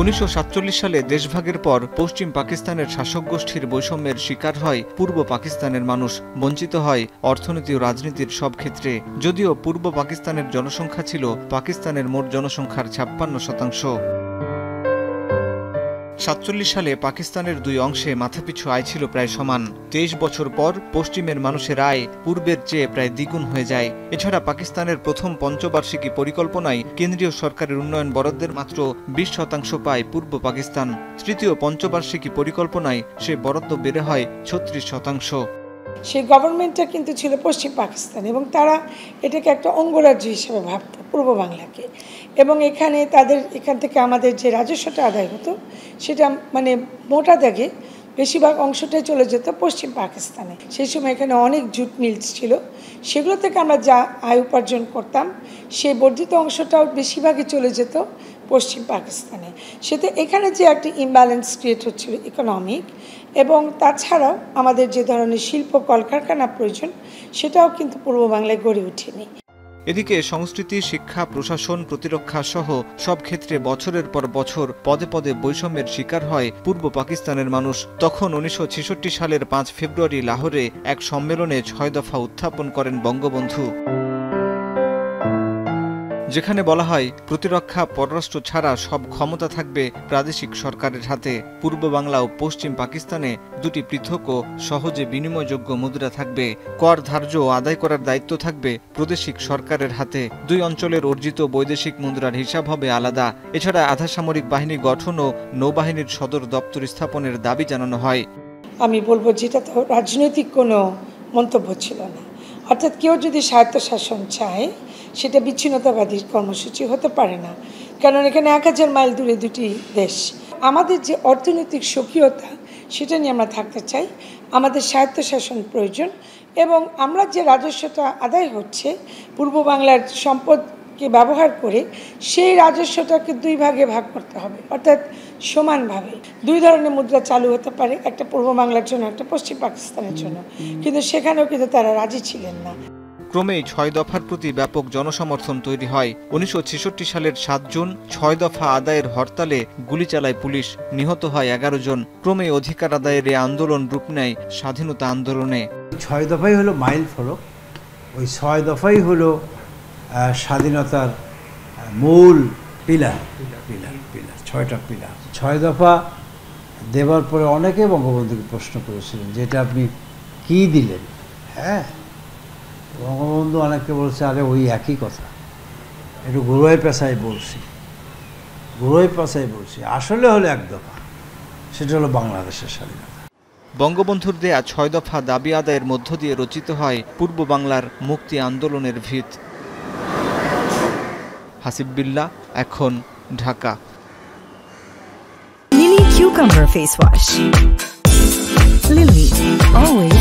1947 সালে দেশভাগের পর পশ্চিম পাকিস্তানের শাসক গোষ্ঠীর বৈষম্যের শিকার হয় পূর্ব পাকিস্তানের মানুষ, বঞ্চিত হয় অর্থনীতি ও রাজনীতির সব ক্ষেত্রে। যদিও পূর্ব পাকিস্তানের জনসংখ্যা ছিল পাকিস্তানের মোট জনসংখ্যার 56%। 1947 সালে পাকিস্তানের দুই অংশে মাথাপিছু আয় ছিল প্রায় সমান। 23 বছর পর পশ্চিমের মানুষের আয় পূর্বের চেয়ে প্রায় দ্বিগুণ হয়ে যায়। এছাড়া পাকিস্তানের প্রথম পঞ্চবার্ষিকী পরিকল্পনায় কেন্দ্রীয় সরকারের উন্নয়ন বরাদ্দের মাত্র 20% পায় পূর্ব পাকিস্তান। তৃতীয় পঞ্চবার্ষিকী পরিকল্পনায় সে বরাদ্দ বেড়ে হয় 36%। সেই গভর্নমেন্টটা কিন্তু ছিল পশ্চিম পাকিস্তান এবং তারা এটাকে একটা অঙ্গরাজ্য হিসেবে ভাবত পূর্ব বাংলাকে, এবং এখান থেকে আমাদের যে রাজস্বটা আদায় হতো সেটা মানে মোটা দাগে বেশিরভাগ অংশটাই চলে যেত পশ্চিম পাকিস্তানে। সেই সময় এখানে অনেক জুট মিলস ছিল, সেগুলো থেকে আমরা যা আয় উপার্জন করতাম সেই বর্ধিত অংশটাও বেশিরভাগই চলে যেত পশ্চিম পাকিস্তানে। সেটা এখানে যে একটি ইমব্যালেন্স ক্রিয়েট হচ্ছিল ইকোনমিক, এবং তাছাড়াও আমাদের যে ধরনের শিল্প কলকারখানা প্রয়োজন সেটাও কিন্তু পূর্ব বাংলায় গড়ে ওঠেনি। এদিকে সংস্কৃতি, শিক্ষা, প্রশাসন, প্রতিরক্ষা সহ সব ক্ষেত্রে বছরের পর বছর পদে পদে বৈষম্যের শিকার হয় পূর্ব পাকিস্তানের মানুষ। তখন 1966 সালের 5 ফেব্রুয়ারি লাহোরে এক সম্মেলনে 6 দফা উত্থাপন করেন বঙ্গবন্ধু, যেখানে বলা হয় প্রতিরক্ষা, পররাষ্ট্র ছাড়া সব ক্ষমতা থাকবে প্রাদেশিক সরকারের হাতে। পূর্ব বাংলা ও পশ্চিম পাকিস্তানে দুটি পৃথক ও সহজে বিনিময়যোগ্য মুদ্রা থাকবে। কর ধার্য ও আদায় করার দায়িত্ব থাকবে প্রাদেশিক সরকারের হাতে। দুই অঞ্চলের অর্জিত বৈদেশিক মুদ্রার হিসাব হবে আলাদা। এছাড়া আধা সামরিক বাহিনী গঠন ও নৌবাহিনীর সদর দপ্তর স্থাপনের দাবি জানানো হয়। আমি বলবো যেটা তো রাজনৈতিক কোনো মন্তব্য ছিল না, অর্থাৎ কেউ যদি স্বায়ত্তশাসন চায় সেটা বিচ্ছিন্নতাবাদী কর্মসূচি হতে পারে না, কারণ এখানে 1000 মাইল দূরে দুটি দেশ। আমাদের যে অর্থনৈতিক স্বকীয়তা সেটা নিয়ে আমরা থাকতে চাই, আমাদের স্বায়ত্তশাসন প্রয়োজন, এবং আমরা যে রাজস্বটা আদায় হচ্ছে পূর্ব বাংলার সম্পদকে ব্যবহার করে সেই রাজস্বটাকে 2 ভাগে ভাগ করতে হবে, অর্থাৎ সমানভাবে। 2 ধরনের মুদ্রা চালু হতে পারে, একটা পূর্ব বাংলার জন্য, একটা পশ্চিম পাকিস্তানের জন্য, কিন্তু সেখানেও কিন্তু তারা রাজি ছিলেন না। ক্রমেই 6 দফার প্রতি ব্যাপক জনসমর্থন তৈরি হয়। 1966 সালের 7 জুন 6 দফা আদায়ের হরতালে গুলি চালায় পুলিশ, নিহত হয় 11 জন। ক্রমেই অধিকার আদায়ের এই আন্দোলন রূপ নেয় স্বাধীনতা আন্দোলনে। 6 দফাই হলো মাইল ফলক, ওই 6 দফাই হলো স্বাধীনতার মূল পিলার। 6টা পিলার। 6 দফা দেওয়ার পরে অনেকে বঙ্গবন্ধুকে প্রশ্ন করেছিলেন যে এটা আপনি কী দিলেন। হ্যাঁ, বঙ্গবন্ধু অনেকে বলছে আরে ওই একই কথা, একটু গুড়োয় পেশায় বলছি, আসলে হলো 1 দফা, সেটা হলো বাংলাদেশের স্বাধীনতা। বঙ্গবন্ধুর দেয়া 6 দফা দাবি আদায়ের মধ্য দিয়ে রচিত হয় পূর্ব বাংলার মুক্তি আন্দোলনের ভিত। হাসিব বিল্লাহ, এখন, Dhaka. Lily Cucumber Face Wash. Lily, always